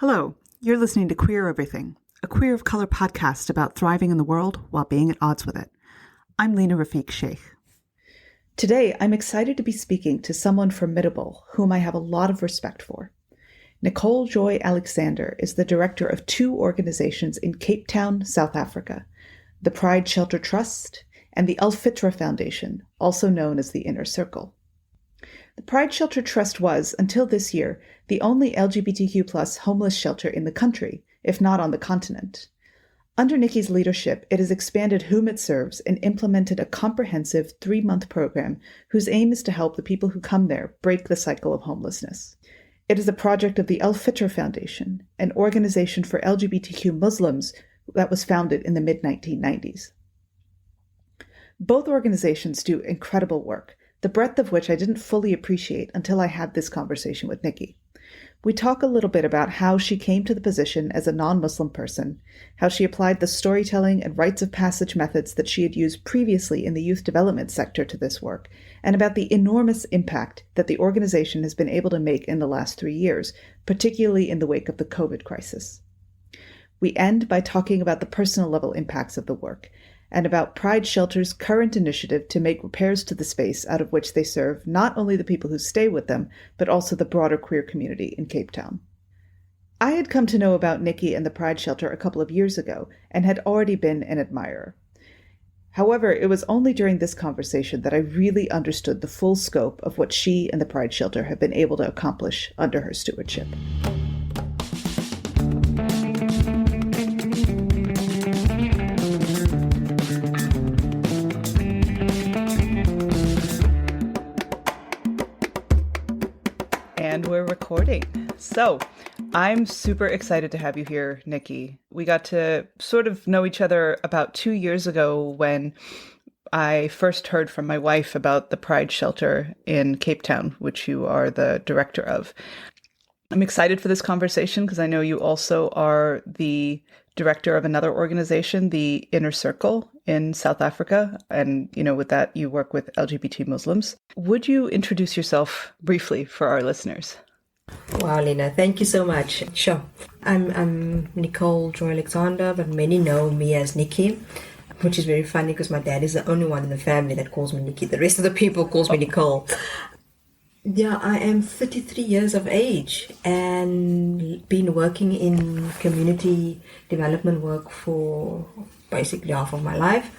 Hello, you're listening to Queer Everything, a queer of color podcast about thriving in the world while being at odds with it. I'm Lena Rafiq Sheikh. Today, I'm excited to be speaking to someone formidable whom I have a lot of respect for. Nicole Joy Alexander is the director of two organizations in Cape Town, South Africa, the Pride Shelter Trust and the Al-Fitrah Foundation, also known as the Inner Circle. The Pride Shelter Trust was, until this year, the only LGBTQ+ homeless shelter in the country, if not on the continent. Under Nikki's leadership, it has expanded whom it serves and implemented a comprehensive 3-month program whose aim is to help the people who come there break the cycle of homelessness. It is a project of the Al-Fitrah Foundation, an organization for LGBTQ Muslims that was founded in the mid-1990s. Both organizations do incredible work, the breadth of which I didn't fully appreciate until I had this conversation with Nikki. We talk a little bit about how she came to the position as a non-Muslim person, how she applied the storytelling and rites of passage methods that she had used previously in the youth development sector to this work, and about the enormous impact that the organization has been able to make in the last 3 years, particularly in the wake of the COVID crisis. We end by talking about the personal level impacts of the work, and about Pride Shelter's current initiative to make repairs to the space out of which they serve not only the people who stay with them, but also the broader queer community in Cape Town. I had come to know about Nikki and the Pride Shelter a couple of years ago and had already been an admirer. However, it was only during this conversation that I really understood the full scope of what she and the Pride Shelter have been able to accomplish under her stewardship. And we're recording. So I'm super excited to have you here, Nikki. We got to sort of know each other about 2 years ago when I first heard from my wife about the Pride Shelter in Cape Town, which you are the director of. I'm excited for this conversation because I know you also are the director of another organization, the Inner Circle in South Africa. And, with that, you work with LGBT Muslims. Would you introduce yourself briefly for our listeners? Wow, Lena, thank you so much. Sure. I'm Nicole Joy Alexander, but many know me as Nikki, which is very funny because my dad is the only one in the family that calls me Nikki. The rest of the people calls me Nicole. Yeah, I am 33 years of age and been working in community development work for basically half of my life.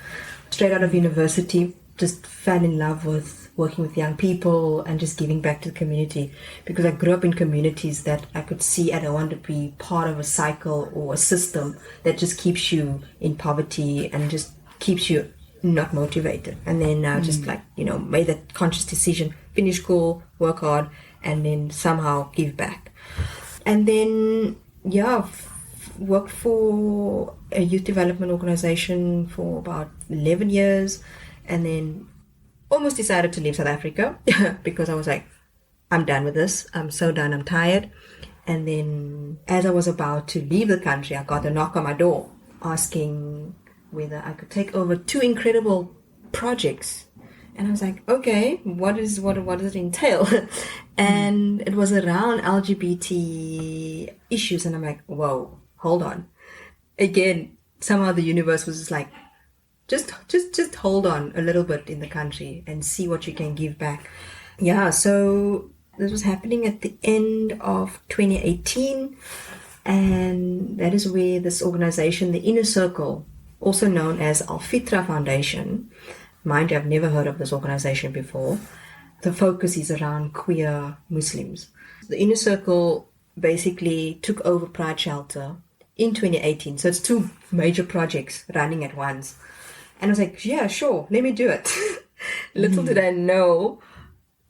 Straight out of university, just fell in love with working with young people and just giving back to the community because I grew up in communities that I could see I don't want to be part of a cycle or a system that just keeps you in poverty and just keeps you not motivated. And then just made that conscious decision, finish school, work hard, and then somehow give back. And then, worked for a youth development organization for about 11 years, and then almost decided to leave South Africa because I was like, I'm done with this. I'm so done. I'm tired. And then as I was about to leave the country, I got a knock on my door asking whether I could take over 2 incredible projects. And I was like, okay, what does it entail? And it was around LGBT issues. And I'm like, whoa, hold on. Again, somehow the universe was just like, just hold on a little bit in the country and see what you can give back. Yeah, so this was happening at the end of 2018. And that is where this organization, the Inner Circle, also known as Al-Fitrah Foundation. Mind you, I've never heard of this organization before. The focus is around queer Muslims. The Inner Circle basically took over Pride Shelter in 2018. So it's 2 major projects running at once. And I was like, yeah, sure, let me do it. Little did I know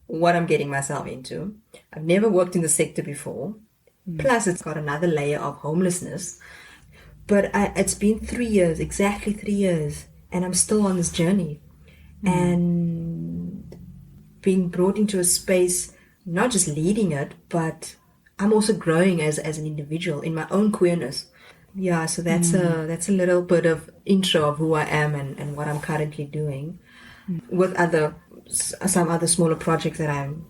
what I'm getting myself into. I've never worked in the sector before. Plus, it's got another layer of homelessness. But it's been 3 years, exactly 3 years, and I'm still on this journey. And being brought into a space, not just leading it, but I'm also growing as an individual in my own queerness. Yeah, so that's a little bit of intro of who I am and what I'm currently doing with some other smaller projects that I'm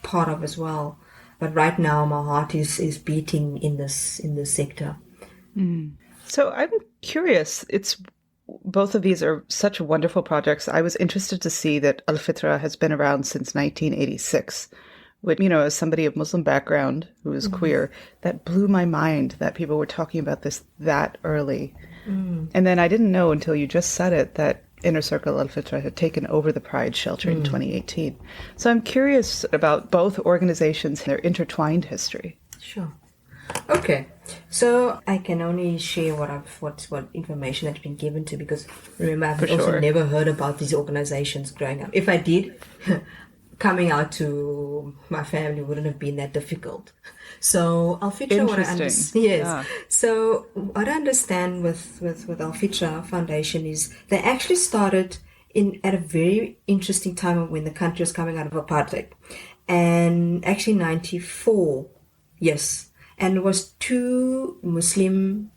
part of as well. But right now, my heart is beating in this sector. So I'm curious. Both of these are such wonderful projects. I was interested to see that Al-Fitrah has been around since 1986. Which, as somebody of Muslim background who is queer, that blew my mind that people were talking about this that early. And then I didn't know until you just said it that Inner Circle Al-Fitrah had taken over the Pride Shelter in 2018. So I'm curious about both organizations and their intertwined history. Sure. Okay. So I can only share what information that's been given to, because remember, I've also never heard about these organizations growing up. If I did, coming out to my family wouldn't have been that difficult. So Al-Fitrah, what I understand, So what I understand with Al-Fitrah Foundation is they actually started at a very interesting time when the country was coming out of apartheid, and actually 94, yes, and it was two Muslim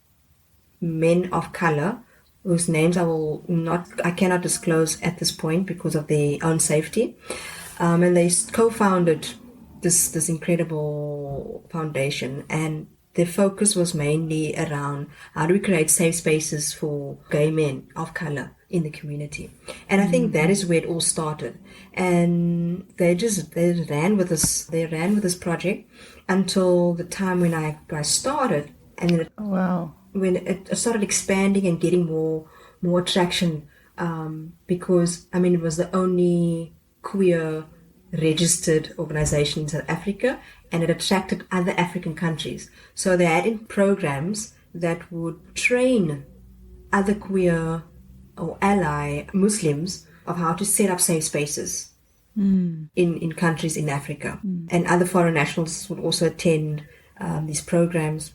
men of color whose names I cannot disclose at this point because of their own safety. And they co-founded this incredible foundation, and their focus was mainly around how do we create safe spaces for gay men of color in the community. And I think that is where it all started. And they ran with this project until the time when I started, and then when it started expanding and getting more traction, because it was the only queer registered organization in South Africa, and it attracted other African countries. So they had programs that would train other queer or ally Muslims of how to set up safe spaces in countries in Africa. And other foreign nationals would also attend these programs.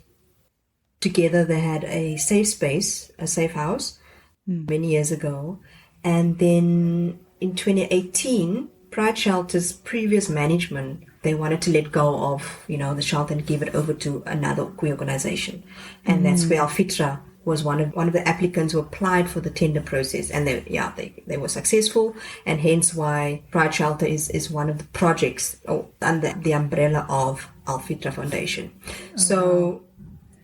Together they had a safe space, a safe house, many years ago. And then in 2018, Pride Shelter's previous management, they wanted to let go of, the shelter and give it over to another queer organization. And that's where Al-Fitrah was one of the applicants who applied for the tender process. And they were successful, and hence why Pride Shelter is one of the projects under the umbrella of Al-Fitrah Foundation. So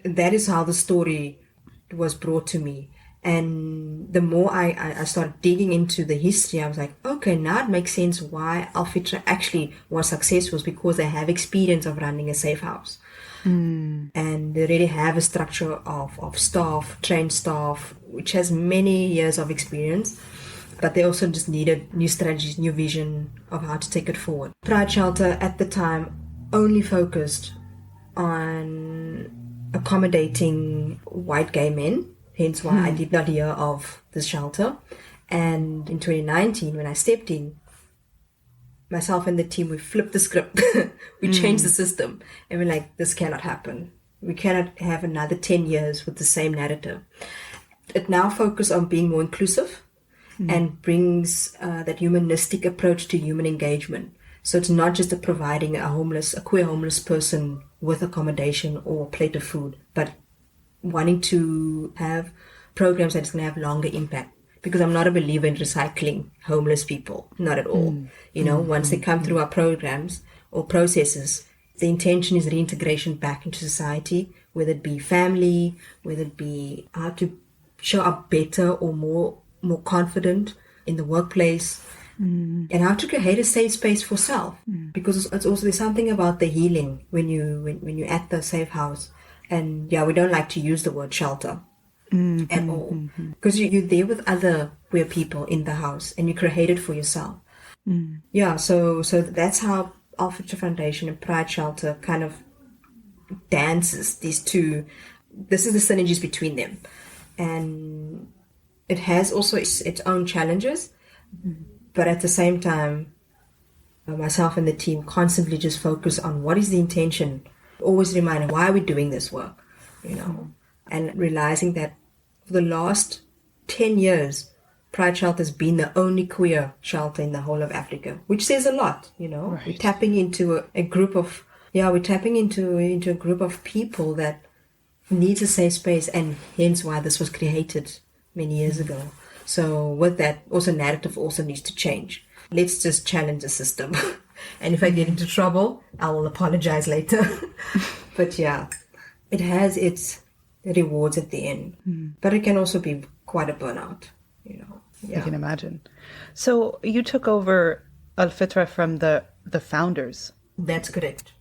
that is how the story was brought to me. And the more I started digging into the history, I was like, okay, now it makes sense why Al-Fitrah actually was successful, because they have experience of running a safe house. And they really have a structure of staff, trained staff, which has many years of experience. But they also just needed new strategies, new vision of how to take it forward. Pride Shelter at the time only focused on accommodating white gay men. Hence why I did not hear of the shelter. And in 2019, when I stepped in, myself and the team, we flipped the script. We changed the system. And we're like, this cannot happen. We cannot have another 10 years with the same narrative. It now focuses on being more inclusive and brings that humanistic approach to human engagement. So it's not just providing a queer homeless person with accommodation or a plate of food, but wanting to have programs that's going to have longer impact. Because I'm not a believer in recycling homeless people, not at all. Once they come through our programs or processes, the intention is reintegration back into society, whether it be family, whether it be how to show up better or more confident in the workplace, and how to create a safe space for self. Because it's also, there's something about the healing when you're at the safe house. And we don't like to use the word shelter at all, because you're there with other queer people in the house, and you create it for yourself. So that's how Al-Fitrah Foundation and Pride Shelter kind of dances these two. This is the synergies between them, and it has also its own challenges, but at the same time, myself and the team constantly just focus on what is the intention. Always reminding why are we doing this work, and realizing that for the last 10 years, Pride Shelter has been the only queer shelter in the whole of Africa, which says a lot. Right. We're tapping into a group of into a group of people that needs a safe space, and hence why this was created many years ago. So with that, also narrative also needs to change. Let's just challenge the system. And if I get into trouble, I will apologize later. But yeah, it has its rewards at the end. But it can also be quite a burnout, you know. Yeah. I can imagine. So you took over Al-Fitrah from the founders. That's correct.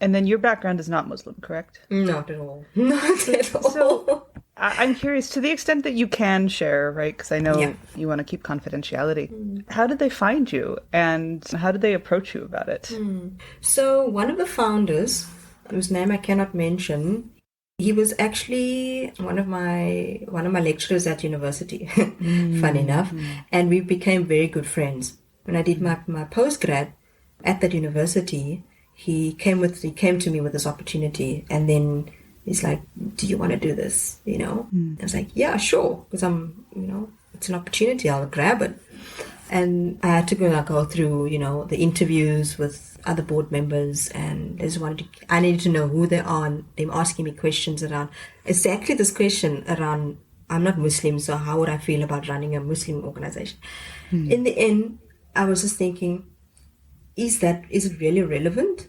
And then your background is not Muslim, correct? Not at all. Not at all. So I'm curious, to the extent that you can share, right? Because I know you want to keep confidentiality. How did they find you, and how did they approach you about it? So one of the founders, whose name I cannot mention, he was actually one of my lecturers at university, fun enough, and we became very good friends. When I did my postgrad at that university, he came to me with this opportunity, and then he's like, "Do you want to do this?" You know, I was like, "Yeah, sure," because it's an opportunity. I'll grab it. And I had to go through, the interviews with other board members, and I needed to know who they are, and them asking me questions around exactly this question around, I'm not Muslim, so how would I feel about running a Muslim organization? In the end, I was just thinking, is it really relevant?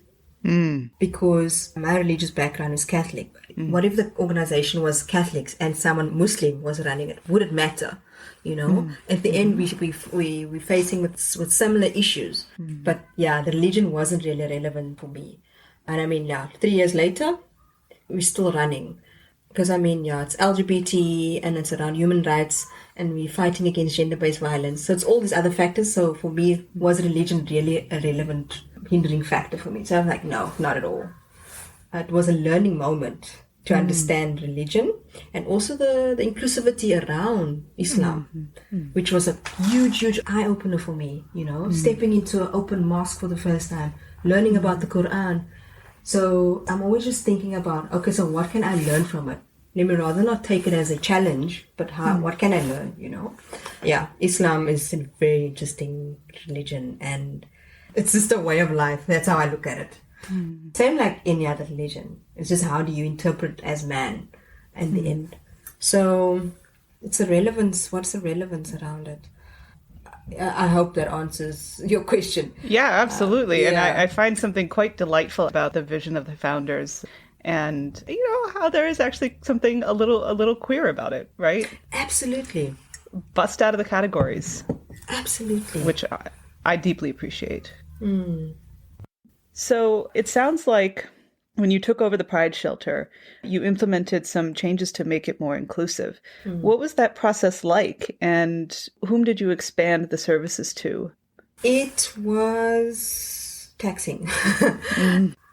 Because my religious background is Catholic. What if the organization was Catholics and someone Muslim was running it? Would it matter? At the end, we're facing with similar issues. But yeah, the religion wasn't really relevant for me. And I mean, 3 years later, we're still running. Because it's LGBT and it's around human rights, and we're fighting against gender-based violence. So it's all these other factors. So for me, was religion really a relevant hindering factor for me? So I'm like, no, not at all. It was a learning moment to understand religion, and also the inclusivity around Islam, which was a huge eye-opener for me, stepping into an open mosque for the first time, learning about the Quran. So I'm always just thinking about, okay, so what can I learn from it? Let me rather not take it as a challenge, but what can I learn, Yeah, Islam is a very interesting religion, and it's just a way of life. That's how I look at it. Same like any other religion. It's just how do you interpret as man in the end. So it's a relevance. What's the relevance around it? I hope that answers your question. Yeah, absolutely. And I find something quite delightful about the vision of the founders, and how there is actually something a little queer about it, right? Absolutely. Bust out of the categories. Absolutely. Which I deeply appreciate. So it sounds like when you took over the Pride Shelter, you implemented some changes to make it more inclusive. What was that process like, and whom did you expand the services to? It was taxing.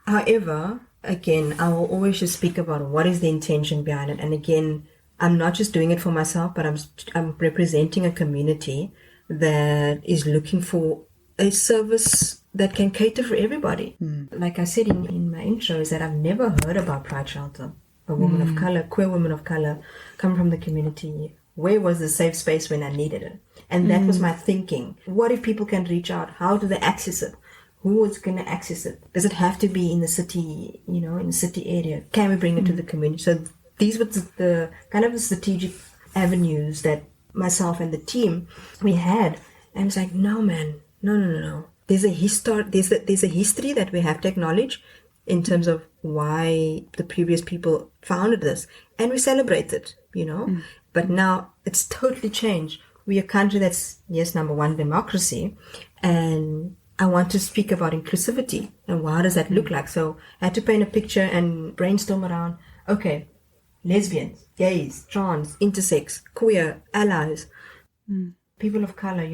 However, again, I will always just speak about what is the intention behind it. And again, I'm not just doing it for myself, but I'm representing a community that is looking for a service that can cater for everybody. Like I said in my intro, is that I've never heard about Pride Shelter. A woman of color, queer woman of color, come from the community. Where was the safe space when I needed it? And that was my thinking. What if people can reach out? How do they access it? Who is going to access it? Does it have to be in the city, in the city area? Can we bring it to the community? So these were the kind of the strategic avenues that myself and the team, we had. And it's like, no, man, no. There's a history that we have to acknowledge in terms of why the previous people founded this, and we celebrate it, But now it's totally changed. We're a country that's, yes, number one, democracy, and I want to speak about inclusivity and what does that look like. So I had to paint a picture and brainstorm around, okay, lesbians, gays, trans, intersex, queer, allies, people of color,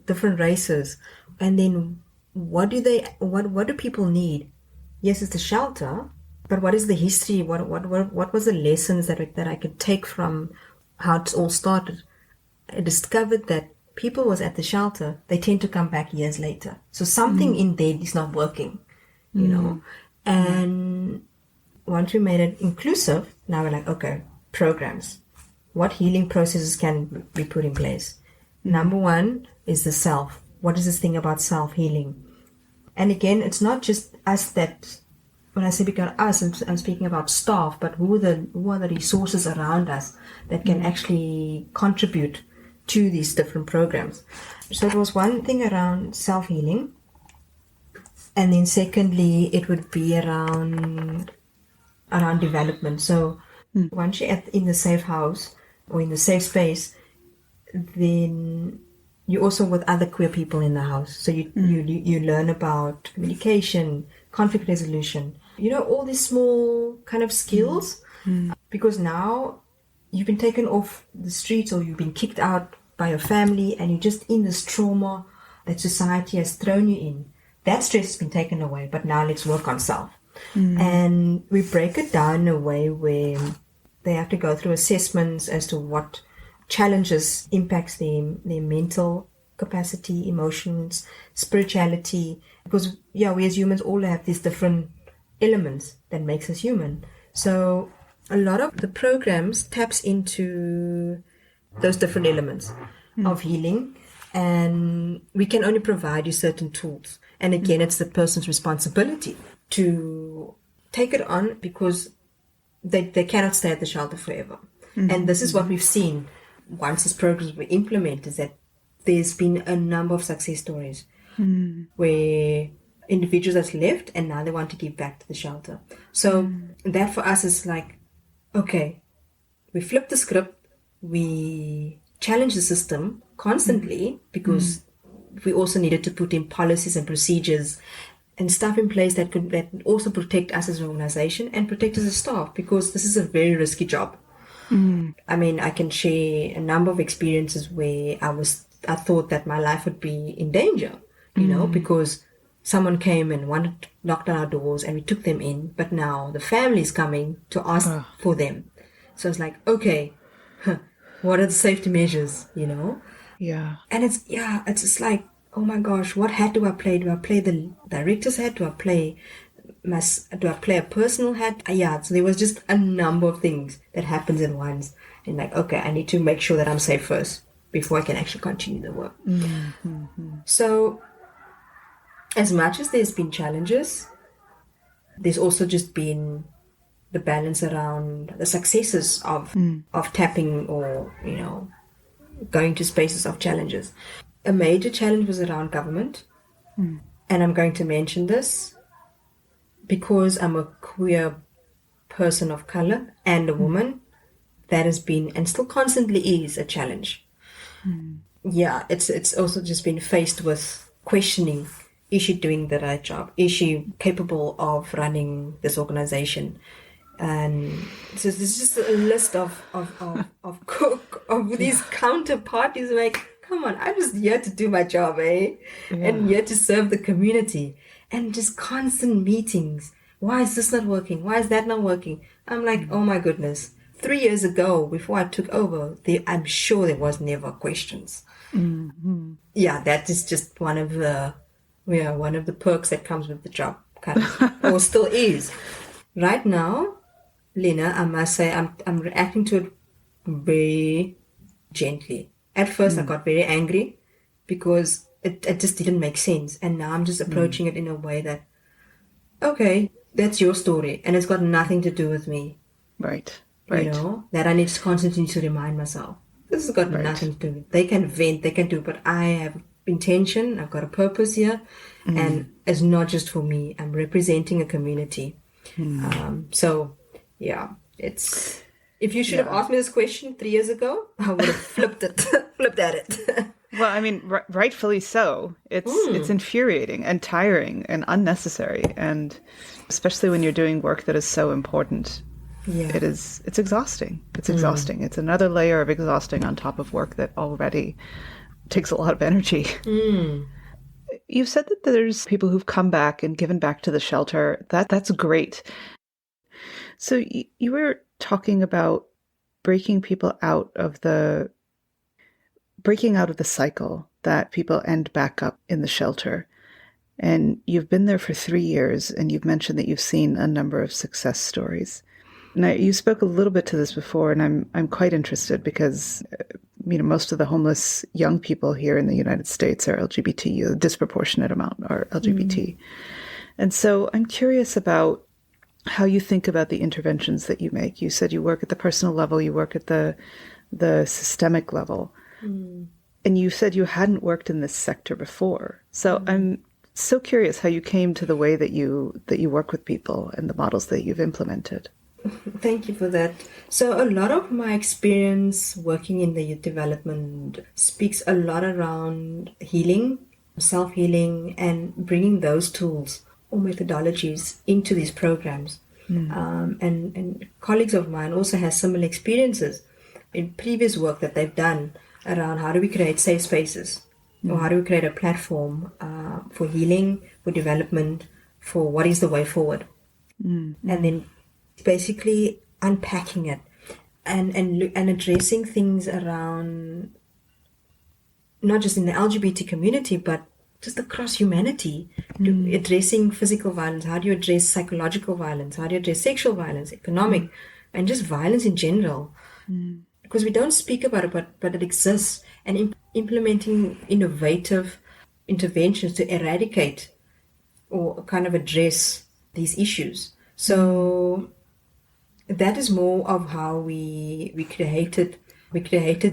different races. And then what do people need? Yes, it's the shelter, but what is the history? What was the lessons that I could take from how it all started? I discovered that people was at the shelter, they tend to come back years later. So something in there is not working, And once we made it inclusive, now we're like, okay, programs. What healing processes can be put in place? Number one is the self. What is this thing about self-healing? And again, it's not just us that, when I say because us, I'm speaking about staff, but who are the resources around us that can actually contribute to these different programs. So it was one thing around self-healing. And then secondly, it would be around development. So once you're in the safe house or in the safe space, then you're also with other queer people in the house. So you learn about communication, conflict resolution, all these small kind of skills. Because now you've been taken off the streets or you've been kicked out by your family and you're just in this trauma that society has thrown you in. That stress has been taken away, but now let's work on self. And we break it down in a way where they have to go through assessments as to what challenges impacts their mental capacity, emotions, spirituality. Because, we as humans all have these different elements that makes us human. So a lot of the programs taps into those different elements of healing, and we can only provide you certain tools. And again, it's the person's responsibility to take it on, because they cannot stay at the shelter forever. And this is what we've seen once these programs were implemented, is that there's been a number of success stories where individuals have left and now they want to give back to the shelter. So that for us is like, okay, we flip the script, we challenge the system constantly, because we also needed to put in policies and procedures and stuff in place that could also protect us as an organization and protect us as staff, because this is a very risky job. I mean, I can share a number of experiences where I thought that my life would be in danger, because someone came and wanted to knock down our doors and we took them in, but now the family's coming to ask for them. So it's like, okay, what are the safety measures, Yeah. And it's just like, oh my gosh, what hat do I play? Do I play the director's hat? Do I play a personal hat? So there was just a number of things that happens at once. And like, okay, I need to make sure that I'm safe first before I can actually continue the work. So as much as there's been challenges, there's also just been the balance around the successes of tapping or, going to spaces of challenges. A major challenge was around government. And I'm going to mention this because I'm a queer person of color and a woman. That has been and still constantly is a challenge. It's also just been faced with questioning, is she doing the right job? Is she capable of running this organization? And so there's just a list of these counterparties. Like, come on, I'm just here to do my job, and here to serve the community. And just constant meetings. Why is this not working? Why is that not working? I'm like, oh my goodness. 3 years ago, before I took over, I'm sure there was never questions. That is just one of the perks that comes with the job, kind of, or still is. Right now, Lena, I must say, I'm reacting to it very gently. At first, I got very angry because it just didn't make sense. And now I'm just approaching it in a way that, okay, that's your story. And it's got nothing to do with me. Right. That I need to constantly to remind myself. This has got nothing to do with it. They can vent, they can do, but I have intention, I've got a purpose here. And it's not just for me. I'm representing a community. It's... If you should have asked me this question 3 years ago, I would have flipped at it. Well, I mean, rightfully so. It's infuriating and tiring and unnecessary, and especially when you're doing work that is so important. It's exhausting. It's exhausting. It's another layer of exhausting on top of work that already takes a lot of energy. You've said that there's people who've come back and given back to the shelter. That's great. So you were talking about breaking out of the cycle that people end back up in the shelter. And you've been there for 3 years, and you've mentioned that you've seen a number of success stories. Now, you spoke a little bit to this before, and I'm quite interested because, most of the homeless young people here in the United States are LGBT. A disproportionate amount are LGBT. And so I'm curious about how you think about the interventions that you make. You said you work at the personal level, you work at the systemic level. And you said you hadn't worked in this sector before. So I'm So curious how you came to the way that you work with people and the models that you've implemented. Thank you for that. So a lot of my experience working in the youth development speaks a lot around healing, self-healing, and bringing those tools or methodologies into these programs. And colleagues of mine also have similar experiences in previous work that they've done around how do we create safe spaces or how do we create a platform for healing, for development, for what is the way forward. And then basically unpacking it and addressing things around not just in the LGBT community but just across humanity, addressing physical violence. How do you address psychological violence? How do you address sexual violence, economic, and just violence in general? Because we don't speak about it, but it exists. And implementing innovative interventions to eradicate or kind of address these issues. So that is more of how we created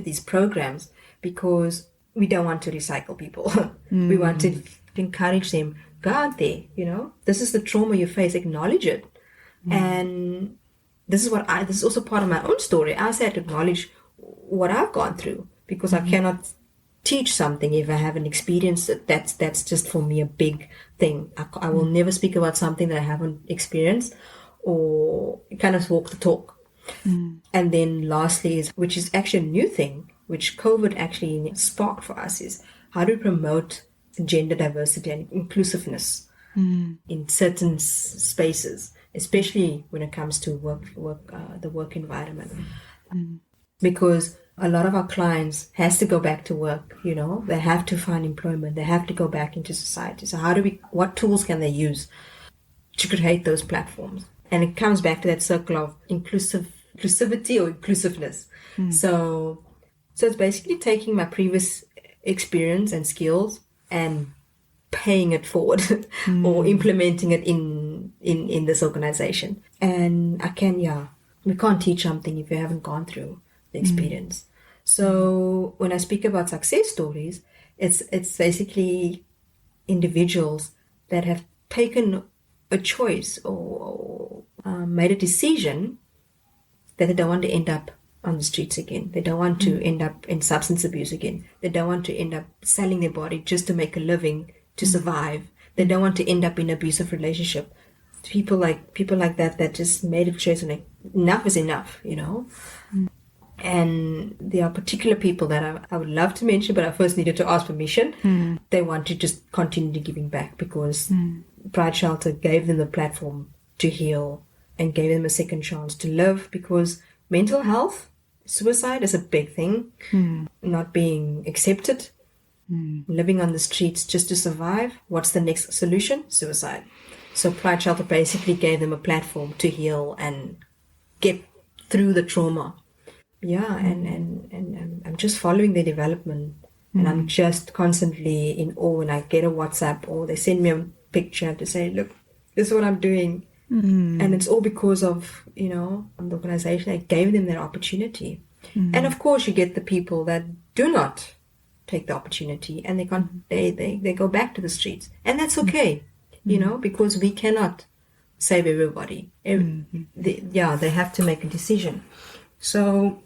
these programs, because we don't want to recycle people. We want to encourage them, go out there, this is the trauma you face, acknowledge it. And this is also part of my own story. I also had to acknowledge what I've gone through, because I cannot teach something if I haven't experienced it. That's just for me a big thing. I will never speak about something that I haven't experienced, or kind of walk the talk. And then lastly, which is actually a new thing, which COVID actually sparked for us, is how do we promote gender diversity and inclusiveness in certain spaces, especially when it comes to the work environment. Because a lot of our clients has to go back to work, they have to find employment, they have to go back into society. So what tools can they use to create those platforms? And it comes back to that circle of inclusivity or inclusiveness. So it's basically taking my previous experience and skills and paying it forward or implementing it in this organization. And we can't teach something if you haven't gone through the experience. So when I speak about success stories, it's basically individuals that have taken a choice or made a decision that they don't want to end up on the streets again. They don't want to end up in substance abuse again. They don't want to end up selling their body just to make a living, to survive. They don't want to end up in an abusive relationship. People like that just made a choice and like, enough is enough, And there are particular people that I would love to mention, but I first needed to ask permission. They want to just continue giving back, because Pride Shelter gave them the platform to heal and gave them a second chance to live, because mental health, suicide is a big thing. Not being accepted, living on the streets just to survive. What's the next solution? Suicide. So Pride Shelter basically gave them a platform to heal and get through the trauma. Yeah, and I'm just following their development, and I'm just constantly in awe when I get a WhatsApp or they send me a picture to say, look, this is what I'm doing. And it's all because of, the organization that gave them that opportunity. And of course you get the people that do not take the opportunity and they go back to the streets. And that's okay, because we cannot save everybody. They have to make a decision. So,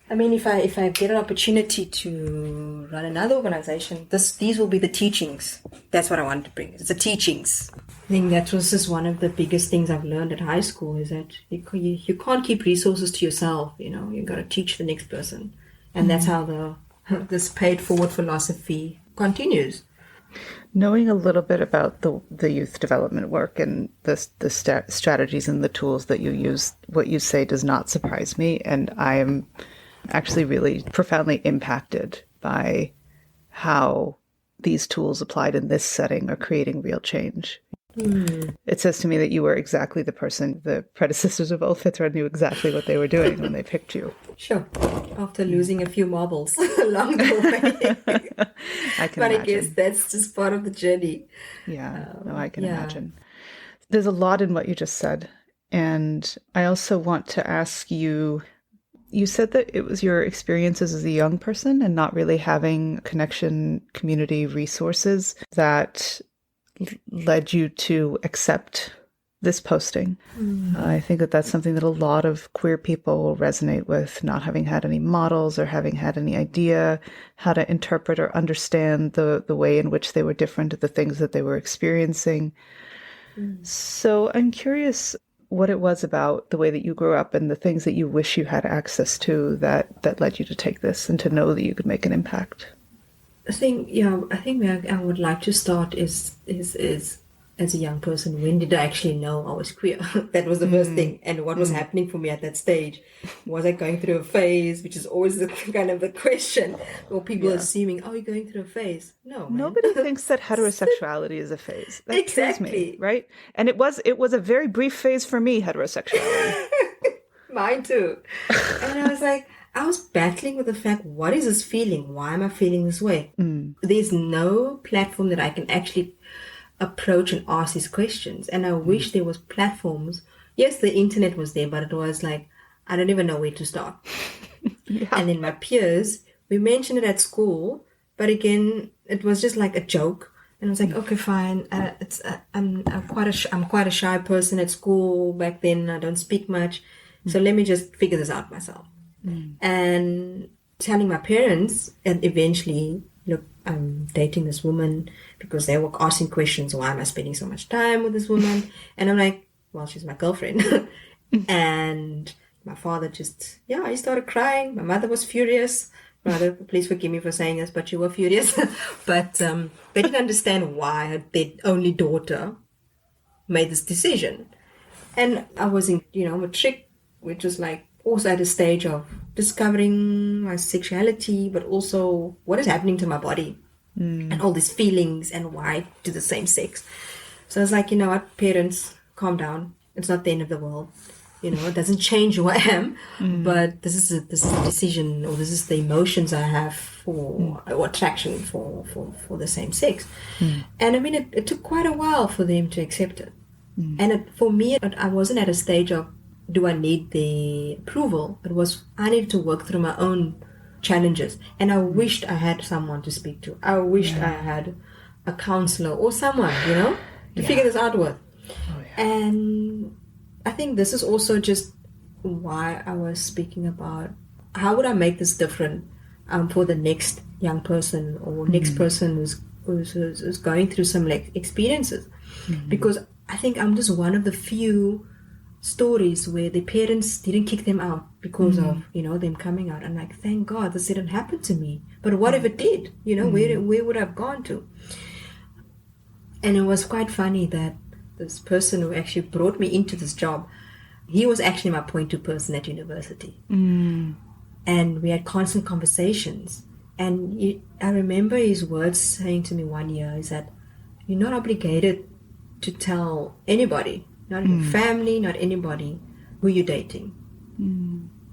I mean, if I get an opportunity to run another organization, these will be the teachings. That's what I wanted to bring. It's the teachings. I think that was just one of the biggest things I've learned at high school, is that you can't keep resources to yourself. You've got to teach the next person. And that's how this paid forward philosophy continues. Knowing a little bit about the youth development work and the strategies and the tools that you use, what you say does not surprise me. And I am actually really profoundly impacted by how these tools applied in this setting are creating real change. It says to me that you were exactly the person, the predecessors of Al-Fitrah knew exactly what they were doing when they picked you. Sure. After losing a few marbles along the way. I guess that's just part of the journey. Yeah, I can imagine. There's a lot in what you just said. And I also want to ask you said that it was your experiences as a young person and not really having connection, community resources that led you to accept this posting. I think that that's something that a lot of queer people will resonate with, not having had any models or having had any idea how to interpret or understand the way in which they were different to the things that they were experiencing. So I'm curious what it was about the way that you grew up and the things that you wish you had access to that led you to take this and to know that you could make an impact. I think where I would like to start is as a young person, when did I actually know I was queer? That was the first thing. And what was happening for me at that stage? Was I going through a phase, which is always the kind of the question, or people assuming, oh, you're going through a phase. No, man. Nobody thinks that heterosexuality is a phase. That Exactly. kills me, right? And it was a very brief phase for me, heterosexuality. Mine too. And I was like, I was battling with the fact, what is this feeling? Why am I feeling this way? There's no platform that I can actually approach and ask these questions. And I wish there was platforms. Yes, the internet was there, but it was like, I don't even know where to start. And then my peers, we mentioned it at school, but again, it was just like a joke. And I was like, okay, fine. I'm quite a shy person at school back then. I don't speak much. So let me just figure this out myself. And telling my parents, and eventually, look, I'm dating this woman, because they were asking questions, why am I spending so much time with this woman? And I'm like, well, she's my girlfriend. And my father just, he started crying. My mother was furious. Mother, please forgive me for saying this, but you were furious. But they didn't understand why their only daughter made this decision. And I was in, matric, which was like also at a stage of discovering my sexuality, but also what is happening to my body and all these feelings and why to the same sex. So I was like, you know what, parents, calm down. It's not the end of the world. It doesn't change who I am, but this is a decision, or this is the emotions I have for or attraction for the same sex. And I mean, it took quite a while for them to accept it. And for me, I wasn't at a stage of, do I need the approval? It was, I needed to work through my own challenges. And I wished I had someone to speak to. I wished I had a counselor or someone, to figure this out with. And I think this is also just why I was speaking about how would I make this different for the next young person or next person who's going through some experiences. Because I think I'm just one of the few stories where the parents didn't kick them out because of them coming out. I'm like, thank God this didn't happen to me. But what if it did? Where would I have gone to? And it was quite funny that this person who actually brought me into this job, he was actually my point two person at university. And we had constant conversations. And I remember his words saying to me one year is that you're not obligated to tell anybody, not your family, not anybody, who you're dating,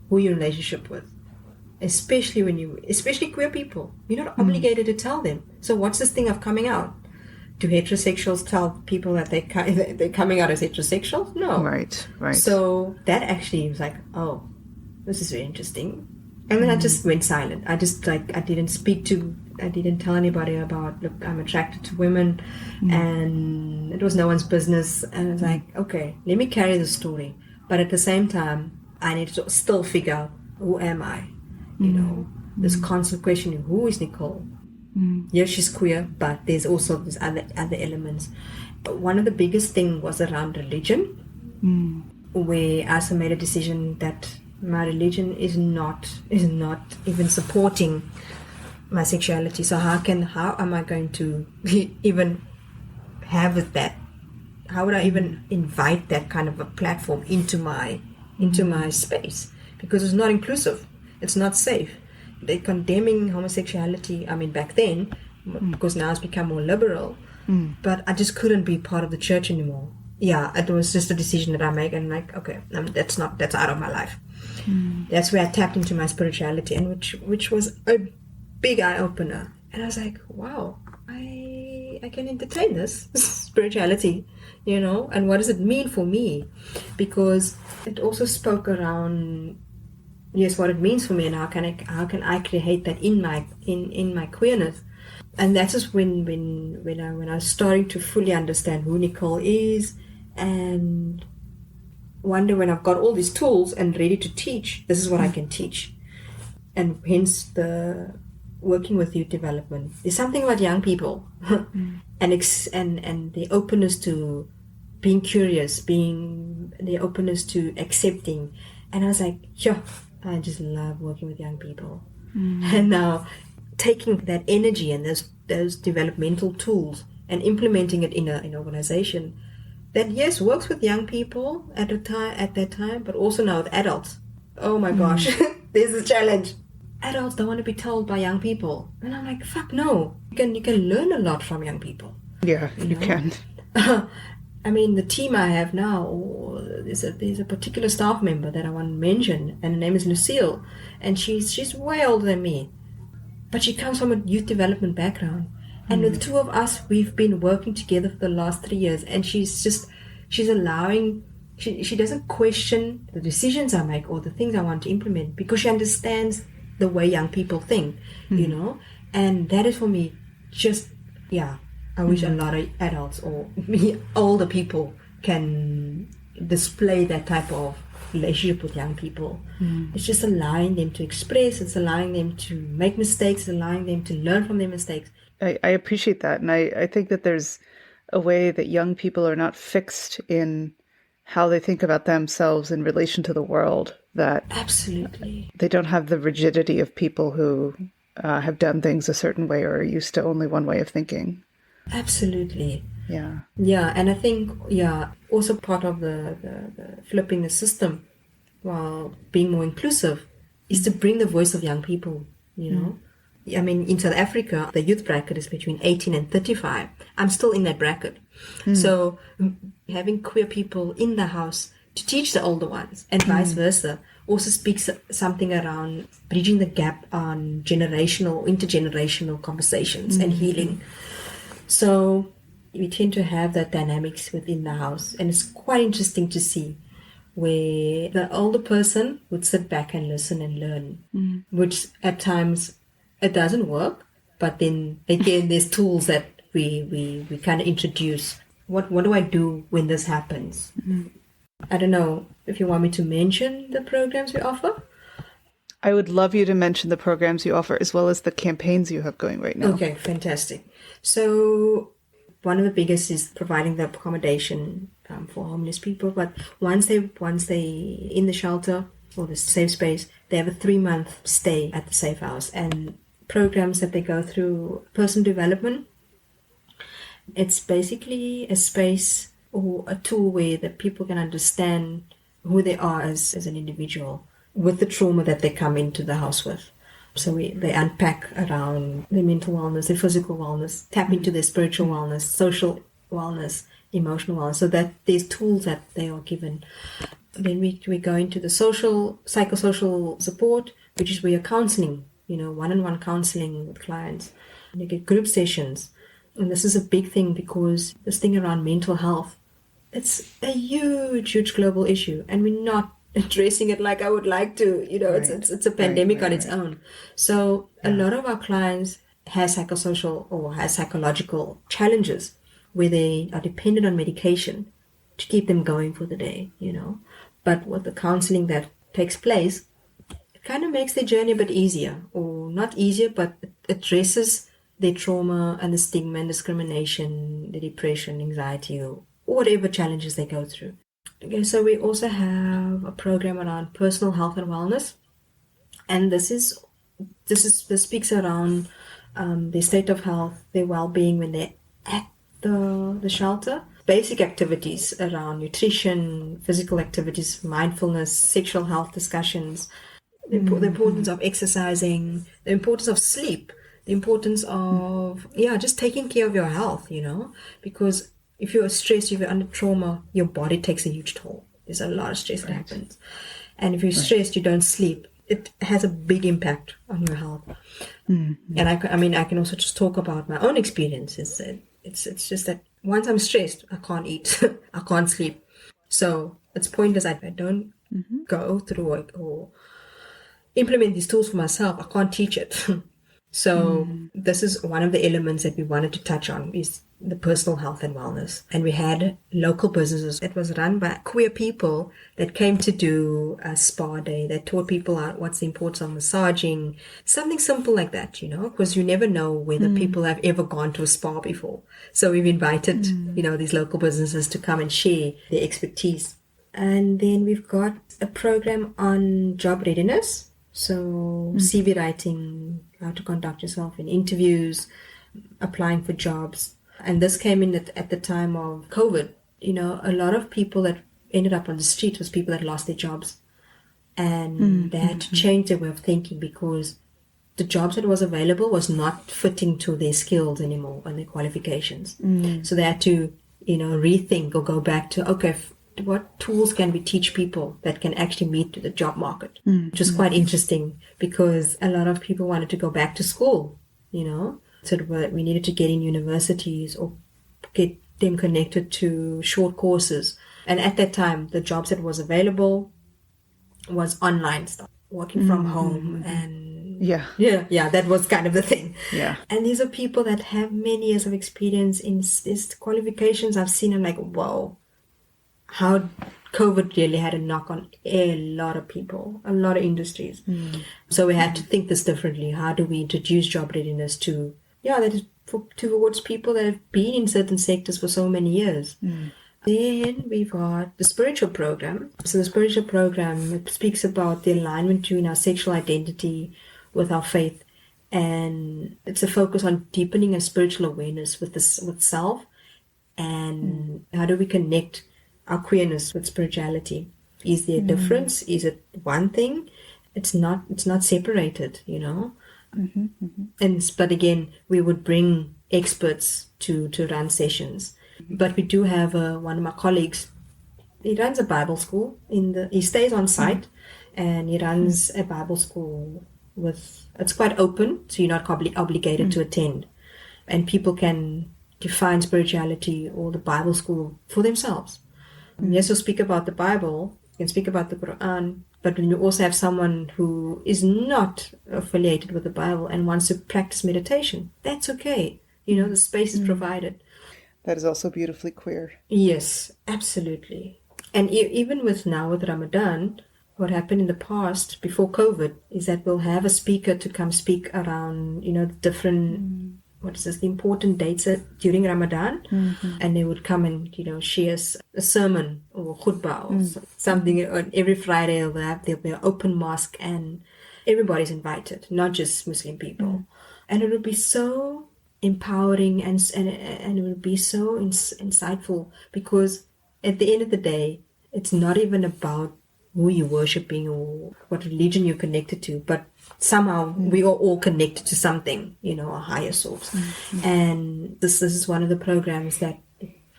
who you're in a relationship with. Especially queer people. You're not obligated to tell them. So what's this thing of coming out? Do heterosexuals tell people that they're coming out as heterosexuals? No. Right. So that actually was like, oh, this is very interesting. And then I just went silent. I didn't tell anybody about, look, I'm attracted to women, and it was no one's business. And I was like, okay, let me carry the story. But at the same time, I need to still figure out, who am I? This constant questioning, who is Nicole? Yes, she's queer, but there's also these other elements. But one of the biggest things was around religion, where I made a decision that my religion is not even supporting my sexuality. So how am I going to even have that? How would I even invite that kind of a platform into my space? Because it's not inclusive. It's not safe. They're condemning homosexuality. I mean, back then, because now it's become more liberal. But I just couldn't be part of the church anymore. Yeah, it was just a decision that I make, and like, okay, that's out of my life. That's where I tapped into my spirituality, and which was a big eye opener. And I was like, wow, I can entertain this spirituality, and what does it mean for me? Because it also spoke around, yes, what it means for me, and how can I create that in my queerness. And that is when I was starting to fully understand who Nicole is, and wonder when I've got all these tools and ready to teach, this is what I can teach. And hence the working with youth development. There's something about young people and the openness to being curious, being the openness to accepting. And I was like, yeah, I just love working with young people. And now taking that energy and those developmental tools and implementing it in an organization that, yes, works with young people at that time, but also now with adults. Oh my gosh, there's a challenge. Adults don't want to be told by young people. And I'm like, fuck no. You can learn a lot from young people. Yeah, you can. I mean, the team I have now, there's a particular staff member that I want to mention, and her name is Lucille, and she's way older than me, but she comes from a youth development background, and the two of us, we've been working together for the last 3 years, and she's allowing, she doesn't question the decisions I make or the things I want to implement, because she understands the way young people think, and that is for me just, yeah. I wish a lot of adults or older people can display that type of relationship with young people. It's just allowing them to express, it's allowing them to make mistakes, it's allowing them to learn from their mistakes. I appreciate that. And I think that there's a way that young people are not fixed in how they think about themselves in relation to the world, that absolutely they don't have the rigidity of people who have done things a certain way or are used to only one way of thinking. Absolutely. Yeah. Yeah, and I think, also part of the flipping the system while being more inclusive is to bring the voice of young people, I mean, in South Africa, the youth bracket is between 18 and 35. I'm still in that bracket. So having queer people in the house to teach the older ones and vice versa also speaks something around bridging the gap on intergenerational conversations and healing. So we tend to have that dynamics within the house, and it's quite interesting to see where the older person would sit back and listen and learn, which at times it doesn't work, but then again there's tools that we kind of introduce. What do I do when this happens? I don't know if you want me to mention the programs we offer. I would love you to mention the programs you offer as well as the campaigns you have going right now. Okay, fantastic. So one of the biggest is providing the accommodation for homeless people. But once they in the shelter or the safe space, they have a 3-month stay at the safe house, and programs that they go through person development. It's basically a space or a tool where the people can understand who they are as an individual with the trauma that they come into the house with. So they unpack around their mental wellness, their physical wellness, tap into their spiritual wellness, social wellness, emotional wellness, so that there's tools that they are given. Then we go into the psychosocial support, which is where you're counseling, one-on-one counseling with clients. And you get group sessions. And this is a big thing because this thing around mental health, it's a huge, huge global issue. And we're not addressing it like I would like to, it's a pandemic on its own. So a lot of our clients have psychosocial or have psychological challenges where they are dependent on medication to keep them going for the day, But with the counseling that takes place, it kind of makes their journey a bit easier, or not easier, but it addresses their trauma and the stigma and discrimination, the depression, anxiety, or whatever challenges they go through. Okay, so we also have a program around personal health and wellness, and this speaks around their state of health, their well-being when they're at the shelter. Basic activities around nutrition, physical activities, mindfulness, sexual health discussions, the importance of exercising, the importance of sleep, the importance of just taking care of your health, because if you're stressed, if you're under trauma, your body takes a huge toll. There's a lot of stress that happens. And if you're stressed, you don't sleep, it has a big impact on your health. And I can also just talk about my own experiences. It's just that once I'm stressed, I can't eat, I can't sleep. So it's pointless. I don't go through it or implement these tools for myself. I can't teach it. So this is one of the elements that we wanted to touch on, is the personal health and wellness. And we had local businesses. It was run by queer people that came to do a spa day, that taught people what's the importance of massaging, something simple like that, because you never know whether people have ever gone to a spa before. So we've invited, these local businesses to come and share their expertise. And then we've got a program on job readiness. So CV writing, how to conduct yourself in interviews, applying for jobs. And this came in at the time of COVID. A lot of people that ended up on the street was people that lost their jobs. And they had to change their way of thinking because the jobs that was available was not fitting to their skills anymore and their qualifications. So they had to, rethink or go back to, okay, what tools can we teach people that can actually meet the job market? Which is quite interesting because a lot of people wanted to go back to school, So we needed to get in universities or get them connected to short courses. And at that time, the jobs that was available was online stuff, working from home. And yeah, that was kind of the thing. Yeah. And these are people that have many years of experience in these qualifications. I've seen them like, whoa, how COVID really had a knock on a lot of people, a lot of industries. So we had to think this differently. How do we introduce job readiness towards people that have been in certain sectors for so many years? Then we've got the spiritual program. So the spiritual program, it speaks about the alignment between our sexual identity with our faith. And it's a focus on deepening a spiritual awareness with self. And how do we connect our queerness with spirituality? Is there a difference? Is it one thing? It's not separated, But again, we would bring experts to run sessions. But we do have one of my colleagues. He runs a Bible school he stays on site, and he runs a Bible school it's quite open, so you're not obligated to attend, and people can define spirituality or the Bible school for themselves. Yes, you'll speak about the Bible, you can speak about the Quran, but when you also have someone who is not affiliated with the Bible and wants to practice meditation, that's okay. The space is provided. That is also beautifully queer. Yes, absolutely. And even with Ramadan, what happened in the past, before COVID, is that we'll have a speaker to come speak around, different... the important dates during Ramadan, and they would come and share a sermon or khutbah or something. On every Friday there'll be an open mosque, and everybody's invited, not just Muslim people. And it would be so empowering and it would be so insightful, because at the end of the day, it's not even about who you're worshipping or what religion you're connected to, but somehow we are all connected to something, a higher source. And this is one of the programs that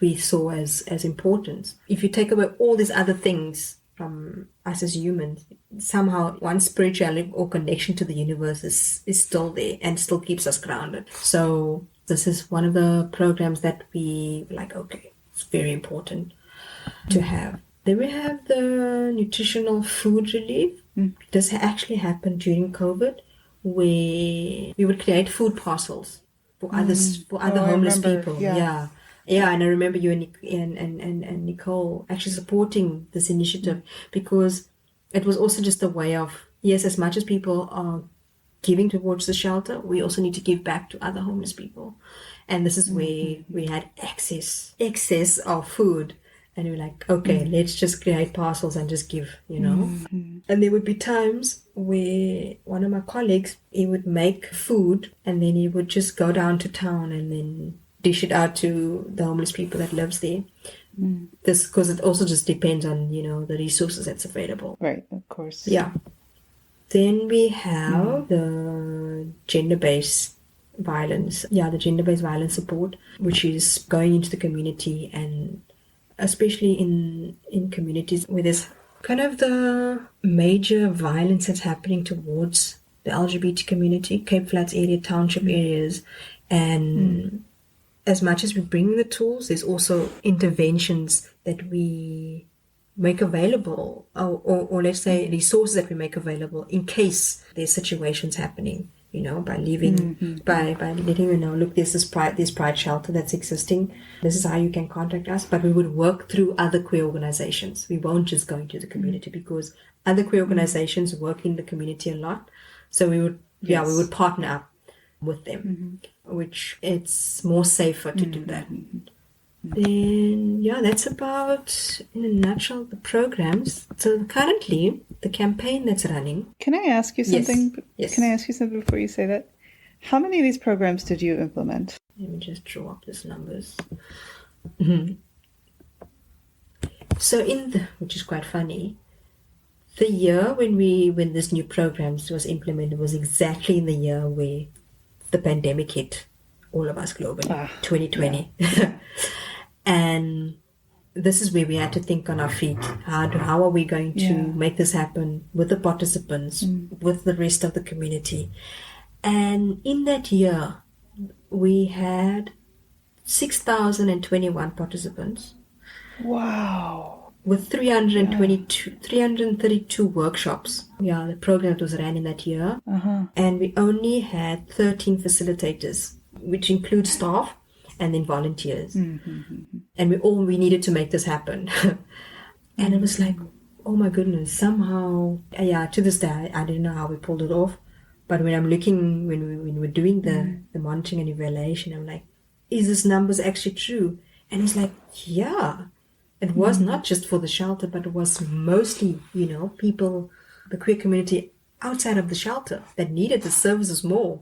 we saw as important. If you take away all these other things from us as humans, somehow one spirituality or connection to the universe is still there and still keeps us grounded. So this is one of the programs that we okay, it's very important to have. Then we have the nutritional food relief. This actually happened during COVID, where we would create food parcels for other homeless people. Yeah, and I remember you and Nicole actually supporting this initiative, because it was also just a way of, yes, as much as people are giving towards the shelter, we also need to give back to other homeless people. And this is where we had excess of food. And we were like, okay, let's just create parcels and just give, And there would be times where one of my colleagues, he would make food and then he would just go down to town and then dish it out to the homeless people that lives there. This, because it also just depends on, the resources that's available. Right, of course. Yeah. Then we have the gender-based violence. Yeah, the gender-based violence support, which is going into the community, and especially in communities where there's kind of the major violence that's happening towards the LGBT community, Cape Flats area, township areas. And as much as we bring the tools, there's also interventions that we make available, or let's say resources that we make available in case there's situations happening by leaving, by letting you know, look, there's this pride shelter that's existing. This is how you can contact us. But we would work through other queer organizations. We won't just go into the community because other queer organizations work in the community a lot. So we would, we would partner up with them, which it's more safer to do that. Then, that's about, in a nutshell, the programs. So currently, the campaign that's running. Can I ask you something? Yes. Can I ask you something before you say that? How many of these programs did you implement? Let me just draw up these numbers. So which is quite funny, the year when this new programs was implemented was exactly in the year where the pandemic hit all of us globally, 2020. Yeah. And this is where we had to think on our feet. How are we going to make this happen with the participants, with the rest of the community? And in that year, we had 6,021 participants. Wow. With 332 workshops. Yeah, the program that was ran in that year. And we only had 13 facilitators, which includes staff and then volunteers. And we needed to make this happen. And it was like, oh my goodness, somehow, to this day, I didn't know how we pulled it off. But when I'm looking, when we're doing the monitoring and evaluation, I'm like, is this numbers actually true? And it's like, yeah, it was not just for the shelter, but it was mostly, people, the queer community outside of the shelter that needed the services more.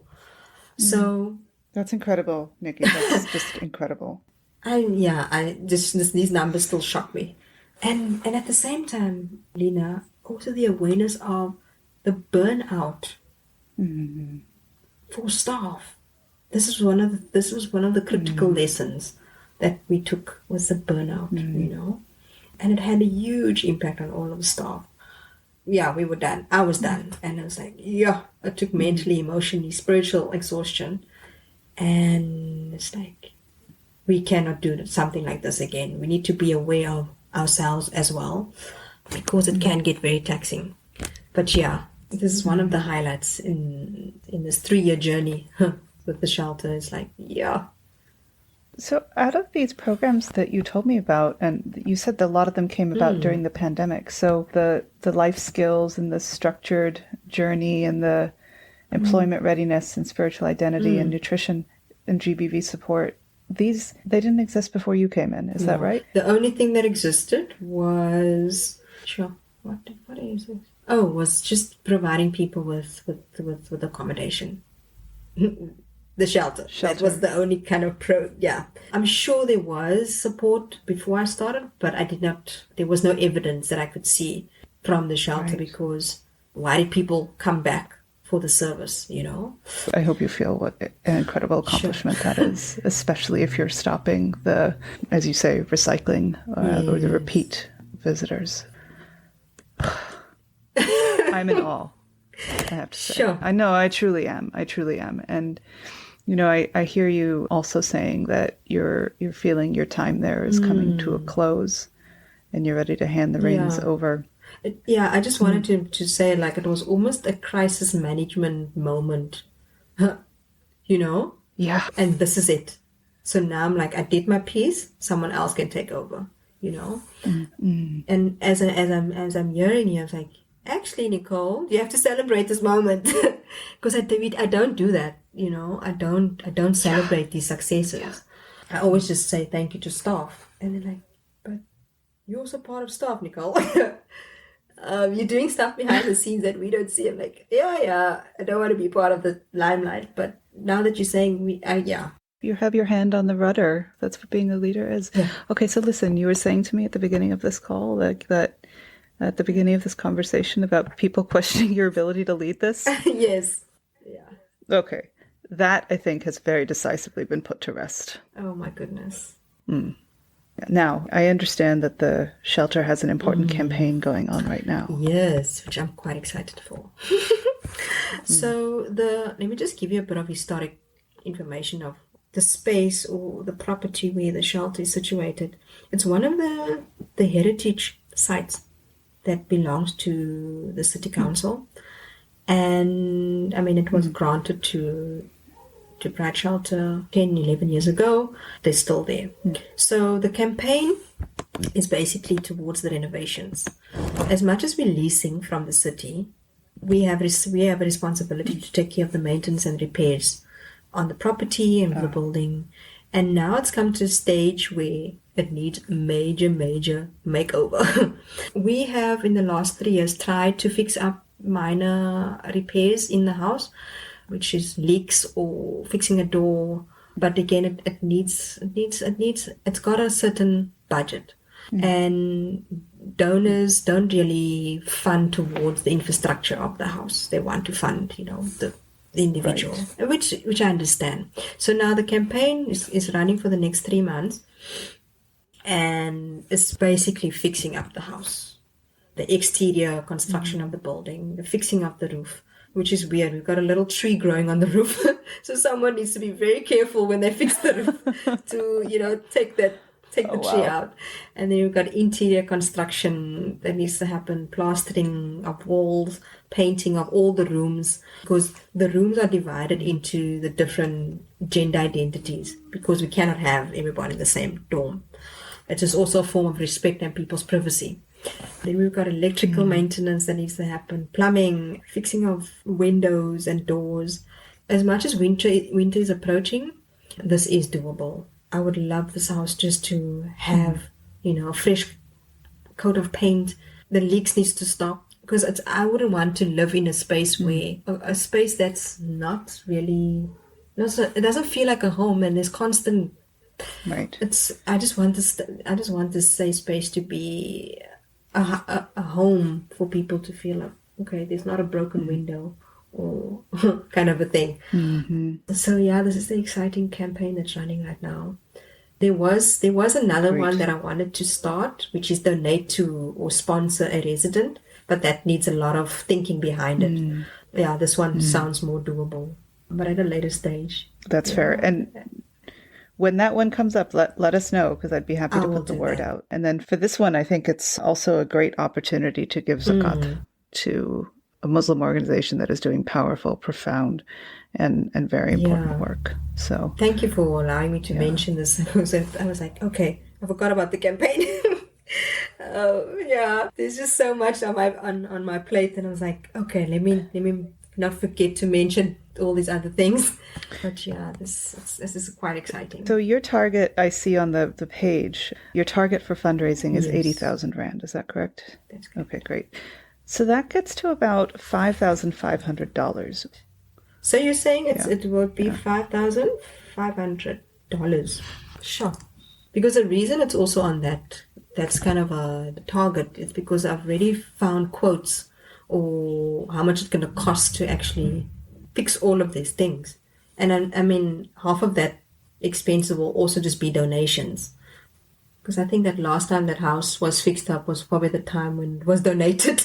So that's incredible, Nikki. That's just incredible. These numbers still shock me. And at the same time, Lena, also the awareness of the burnout for staff. This was one of the critical lessons that we took, was the burnout, and it had a huge impact on all of the staff. Yeah, we were done. I was done. And I was like, it took mentally, emotionally, spiritual exhaustion. And it's like, we cannot do something like this again. We need to be aware of ourselves as well, because it can get very taxing. But this is one of the highlights in this 3-year journey with the shelter. It's like, So out of these programs that you told me about, and you said that a lot of them came about during the pandemic, so the life skills and the structured journey and the employment readiness and spiritual identity and nutrition and GBV support, they didn't exist before you came in, is that right? The only thing that existed was, what is it? Oh, was just providing people with accommodation. The shelter. That was the only kind of I'm sure there was support before I started, but there was no evidence that I could see from the shelter, because why did people come back for the service, I hope you feel what an incredible accomplishment that is, especially if you're stopping the, as you say, recycling or the repeat visitors. I'm in awe, I have to say. Sure. I know, I truly am. And, I hear you also saying that you're feeling your time there is coming to a close and you're ready to hand the reins over. I just wanted to say, like, it was almost a crisis management moment, Yeah. And this is it. So now I'm like, I did my piece, someone else can take over, And as I'm hearing you, I was like, actually, Nicole, you have to celebrate this moment, because I don't do that, I don't celebrate these successes. Yeah. I always just say thank you to staff, and they're like, but you're also part of staff, Nicole. You're doing stuff behind the scenes that we don't see. I'm like, I don't want to be part of the limelight, but now that you're saying You have your hand on the rudder. That's what being a leader is. Yeah. Okay, so listen, you were saying to me at the beginning of this call, that at the beginning of this conversation about people questioning your ability to lead this. Yes. Yeah. Okay. That, I think, has very decisively been put to rest. Oh, my goodness. Now, I understand that the shelter has an important campaign going on right now. Yes, which I'm quite excited for. So let me just give you a bit of historic information of the space or the property where the shelter is situated. It's one of the heritage sites that belongs to the city council. And I mean, it was granted to Brad Shelter 10, 11 years ago. They're still there. So the campaign is basically towards the renovations. As much as we're leasing from the city, we have a responsibility to take care of the maintenance and repairs on the property and the building. And now it's come to a stage where it needs major makeover. We have in the last 3 years tried to fix up minor repairs in the house, which is leaks or fixing a door. But again, it's got a certain budget. And donors don't really fund towards the infrastructure of the house. They want to fund, the individual, which I understand. So now the campaign is running for the next 3 months, and it's basically fixing up the house, the exterior construction of the building, the fixing up the roof, which is weird. We've got a little tree growing on the roof, so someone needs to be very careful when they fix the roof to take the tree out. And then you've got interior construction that needs to happen, plastering of walls, painting of all the rooms, because the rooms are divided into the different gender identities, because we cannot have everybody in the same dorm. It is also a form of respect and people's privacy. Then we've got electrical maintenance that needs to happen, plumbing, fixing of windows and doors. As much as winter is approaching, this is doable. I would love this house just to have, a fresh coat of paint. The leaks needs to stop, because I wouldn't want to live in a space where a space that's not really, it doesn't feel like a home, and there's constant. Right. I just want this safe space to be a home for people to feel like, okay, there's not a broken window or kind of a thing. So yeah, this is the exciting campaign that's running right now. There was another one that I wanted to start, which is donate to or sponsor a resident, but that needs a lot of thinking behind it. Yeah, this one sounds more doable, but at a later stage. That's fair. And when that one comes up, let us know, because I'd be happy to put the word out. And then for this one, I think it's also a great opportunity to give zakat to a Muslim organization that is doing powerful, profound, and very important work. So thank you for allowing me to mention this. I was like, okay, I forgot about the campaign. There's just so much on my plate, and I was like, okay, let me not forget to mention all these other things. But yeah, this is quite exciting. So your target, I see on the page, your target for fundraising is 80,000 Rand. Is that correct? That's correct. Okay, great. So that gets to about $5,500. So you're saying it would be $5,500? Sure. Because the reason it's also on that's kind of a target is because I've already found quotes or how much it's going to cost to actually fix all of these things. And I mean, half of that expense will also just be donations. Because I think that last time that house was fixed up was probably the time when it was donated.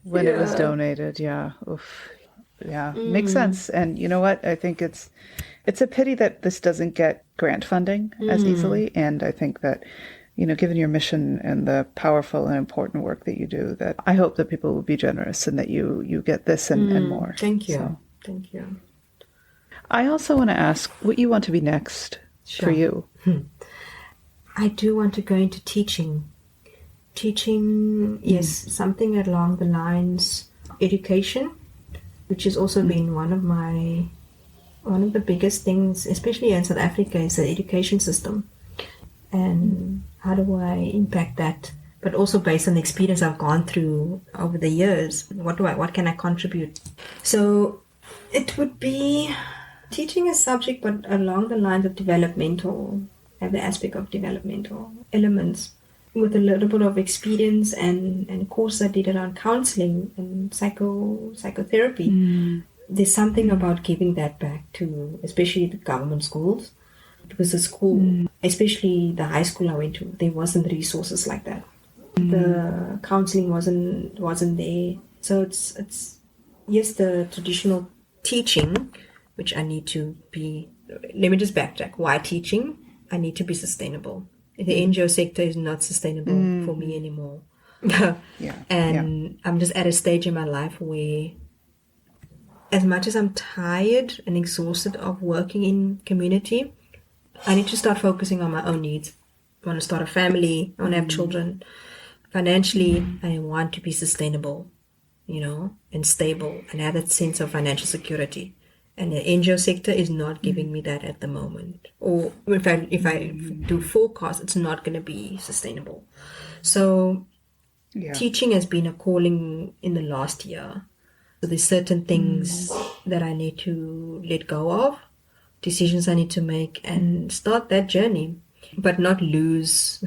When it was donated, yeah. Oof. Yeah, makes sense. And you know what? I think it's a pity that this doesn't get grant funding as easily. And I think that, given your mission and the powerful and important work that you do, that I hope that people will be generous and that you get this and more. Thank you. So, thank you. I also want to ask what you want to be next for you. I do want to go into teaching. Teaching, yes, something along the lines education, which has also been one of the biggest things, especially in South Africa, is the education system. And how do I impact that? But also based on the experience I've gone through over the years, what can I contribute? So it would be teaching a subject, but along the lines of developmental, have the aspect of developmental elements, with a little bit of experience and a course I did around counseling and psychotherapy. There's something about giving that back to, especially the government schools, because the school, especially the high school I went to, there wasn't resources like that. The counseling wasn't there. So it's yes, the traditional teaching, which I need to be. Let me just backtrack. Why teaching? I need to be sustainable. The NGO sector is not sustainable for me anymore. And I'm just at a stage in my life where, as much as I'm tired and exhausted of working in community, I need to start focusing on my own needs. I want to start a family. I want to have children. Financially, I want to be sustainable, and stable, and have that sense of financial security. And the NGO sector is not giving me that at the moment. Or if I do forecast, it's not going to be sustainable. So teaching has been a calling in the last year. So there's certain things that I need to let go of, decisions I need to make, and start that journey, but not lose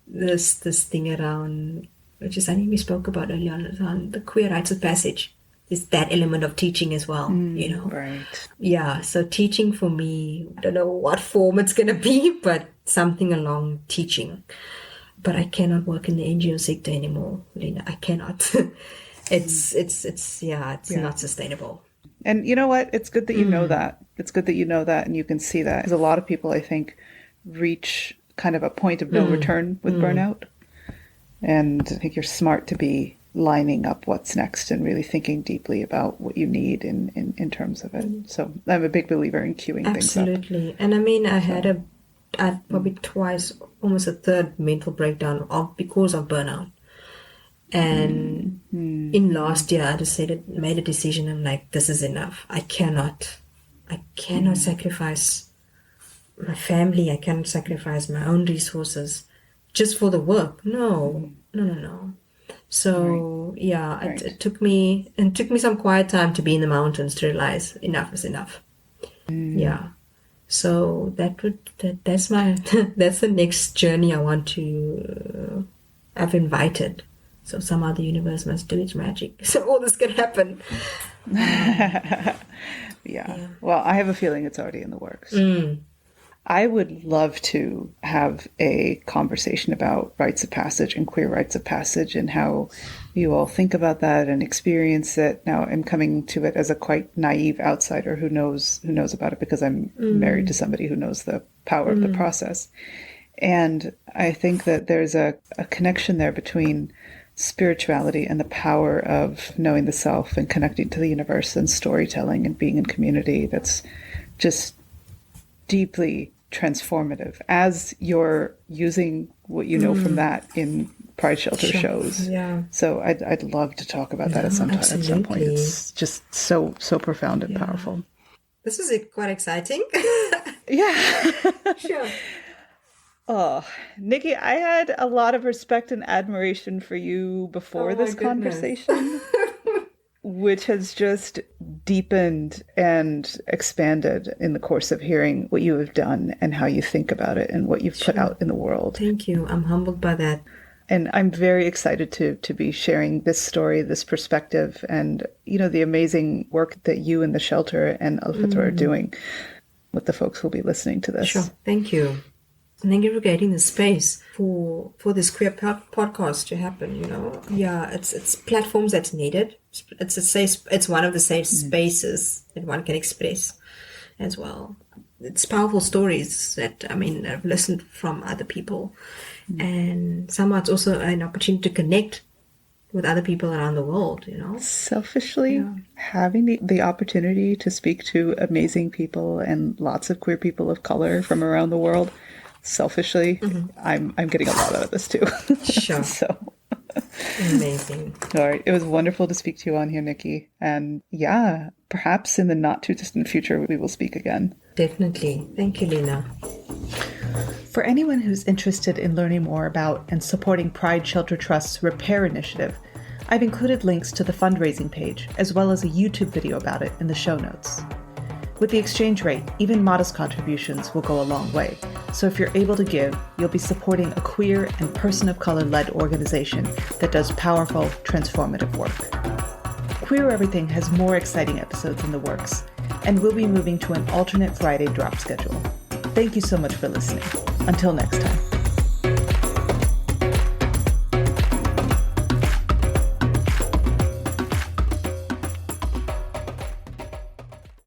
this thing around, which is something we spoke about earlier on the queer rites of passage. Is that element of teaching as well, Right. Yeah, so teaching for me, I don't know what form it's going to be, but something along teaching. But I cannot work in the NGO sector anymore, Lena. I cannot. It's not sustainable. And you know what? It's good that you know that. It's good that you know that and you can see that. Because a lot of people, I think, reach kind of a point of no return with burnout. And I think you're smart to be lining up what's next and really thinking deeply about what you need in terms of it. So I'm a big believer in queuing things up. Absolutely. And I mean, I had probably twice, almost a third mental breakdown because of burnout. And in last year, I just made a decision. I'm like, this is enough. I cannot sacrifice my family. I cannot sacrifice my own resources just for the work. No. So it took me some quiet time to be in the mountains to realize enough is enough. Yeah. So that's the next journey I want to. I've invited. So somehow the universe must do its magic. So all this can happen. Yeah. Well, I have a feeling it's already in the works. I would love to have a conversation about rites of passage and queer rites of passage and how you all think about that and experience it. Now I'm coming to it as a quite naive outsider who knows about it because I'm married to somebody who knows the power of the process. And I think that there's a connection there between spirituality and the power of knowing the self and connecting to the universe and storytelling and being in community that's just deeply transformative as you're using what you know from that in Pride Shelter shows. Yeah. So I'd love to talk about that at some point. It's just so profound and powerful. This is quite exciting. Yeah. Sure. Oh, Nikki, I had a lot of respect and admiration for you before this conversation, which has just deepened and expanded in the course of hearing what you have done and how you think about it and what you've put out in the world. Thank you. I'm humbled by that. And I'm very excited to be sharing this story, this perspective, and, the amazing work that you and the shelter and Al-Fitrah are doing with the folks who'll be listening to this. Sure. Thank you. And thank you for creating the space for this queer podcast to happen, Yeah, it's platforms that's needed. It's one of the safe spaces that one can express as well. It's powerful stories that, I've listened from other people. And somehow it's also an opportunity to connect with other people around the world, Selfishly, having the opportunity to speak to amazing people and lots of queer people of color from around the world, selfishly, I'm getting a lot out of this too. Sure. So amazing. All right. It was wonderful to speak to you on here, Nikki. And perhaps in the not too distant future, we will speak again. Definitely. Thank you, Lena. For anyone who's interested in learning more about and supporting Pride Shelter Trust's Repair Initiative, I've included links to the fundraising page, as well as a YouTube video about it in the show notes. With the exchange rate, even modest contributions will go a long way. So if you're able to give, you'll be supporting a queer and person of color-led organization that does powerful, transformative work. Queer Everything has more exciting episodes in the works, and we'll be moving to an alternate Friday drop schedule. Thank you so much for listening. Until next time.